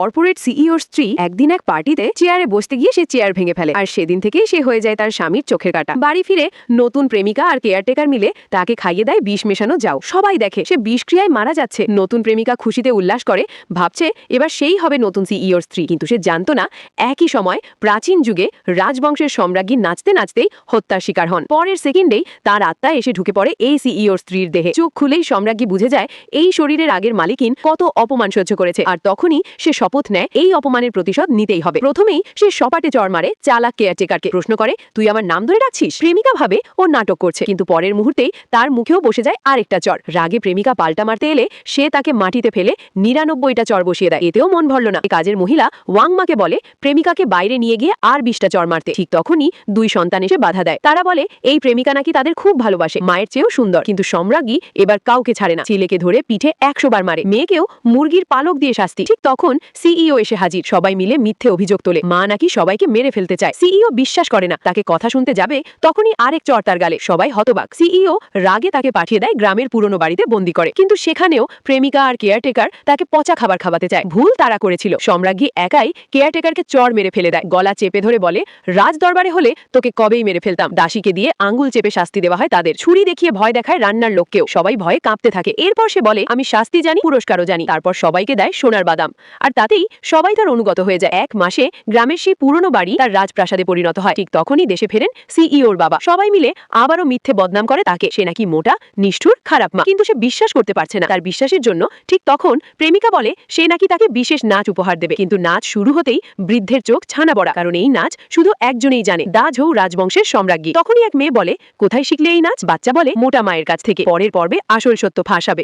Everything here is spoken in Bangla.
কর্পোরেট সিইওর স্ত্রী একদিন এক পার্টিতে চেয়ারে বসতে গিয়ে সে চেয়ার ভেঙে ফেলে, আর সেদিন থেকেই সে হয়ে যায় তার স্বামীর চোখের কাঁটা। বাড়ি ফিরে নতুন প্রেমিকা আর কেয়ারটেকার মিলে তাকে খাইয়ে দেয় বিষ মেশানো যাও। সবাই দেখে সে বিষক্রিয়ায় মারা যাচ্ছে। নতুন প্রেমিকা খুশিতে উল্লাস করে, ভাবছে এবার সেই হবে নতুন সিইওর স্ত্রী। কিন্তু সে জানতো না একই সময় প্রাচীন যুগে রাজবংশের সম্রাজ্ঞী নাচতে নাচতেই হত্যার শিকার হন। পরের সেকেন্ডেই তার আত্মা এসে ঢুকে পড়ে এই সিইওর স্ত্রীর দেহে। চোখ খুলেই সম্রাজ্ঞী বুঝে যায় এই শরীরের আগের মালিকিন কত অপমান সহ্য করেছে, আর তখনই সে শপথ নেয় এই অপমানের প্রতিশোধ নিতেই হবে। প্রথমেই সে সপাটে চড় মারে চালাক কেয়ারটেকারকে। প্রশ্ন করে, তুই আমার নাম ধরে ডাকছিস? প্রেমিকা ভাবে ও নাটক করছে, কিন্তু পরের মুহূর্তেই তার মুখেও বসে যায় আরেকটা চড়। রাগে প্রেমিকা পাল্টা মারতে এলে সে তাকে মাটিতে ফেলে ৯৯টা চড় বসিয়ে দেয়। এতেও মন ভরল না। কাজের মহিলা ওয়াংমাকে বলে প্রেমিকাকে বাইরে নিয়ে গিয়ে আর ২০টা চড় মারতে। ঠিক তখনই দুই সন্তান এসে বাধা দেয়। তারা বলে এই প্রেমিকা নাকি তাদের খুব ভালোবাসে, মায়ের চেয়েও সুন্দর। কিন্তু সম্রাজ্ঞী এবার কাউকে ছাড়ে না। ছেলেকে ধরে পিঠে ১০০ বার মারে, মেয়েকেও মুরগির পালক দিয়ে শাস্তি। ঠিক তখন সিইও এসে হাজির। সবাই মিলে মিথ্যে অভিযোগ তোলে, মা নাকি সবাইকে মেরে ফেলতে চায়। সিইও বিশ্বাস করে না। তাকে কথা শুনতে যাবে, তখনই আরেক চড় তার গালে। সবাই হতবাক। সিইও রাগে তাকে পাঠিয়ে দেয় গ্রামের পুরনো বাড়িতে বন্দি করে। কিন্তু সেখানেও প্রেমিকা আর কেয়ারটেকার তাকে পচা খাবার খাওয়াতে চায়। ভুল তারা করেছিল। সম্রাজ্ঞী একাই কেয়ারটেকারকে চড় মেরে ফেলে দেয়। গলা চেপে ধরে বলে, রাজ দরবারে হলে তোকে কবেই মেরে ফেলতাম। দাসীকে দিয়ে আঙ্গুল চেপে শাস্তি দেওয়া হয় তাদের। ছুরি দেখিয়ে ভয় দেখায় রান্নার লোককেও। সবাই ভয়ে কাঁপতে থাকে। এরপর সে বলে, আমি শাস্তি জানি, পুরস্কারও জানি। তারপর সবাইকে দেয় সোনার বাদাম, আর তাতেই সবাই তার অনুগত হয়ে যায়। ১ মাসে গ্রামের সেই পুরনো বাড়ি তার রাজপ্রাসাদে পরিণত হয়। ঠিক তখনই দেশে ফেরেন সিইওর বাবা। সবাই মিলে আবারও মিথ্যে বদনাম করে তাকে। সে নাকি মোটা, নিষ্ঠুর, খারাপ মা। কিন্তু সে বিশ্বাস করতে পারছে না। তার বিশ্বাসের জন্য ঠিক তখন প্রেমিকা বলে সে নাকি তাকে বিশেষ নাচ উপহার দেবে। কিন্তু নাচ শুরু হতেই বৃদ্ধের চোখ ছানা বড়া, কারণ এই নাচ শুধু একজনেই জানে, দাঝৌ রাজবংশের সম্রাজ্ঞী। তখনই এক মেয়ে বলে, কোথায় শিখলে এই নাচ? বাচ্চা বলে, মোটা মায়ের কাছ থেকে। পরের পর্বে আসল সত্য ফাঁস হবে।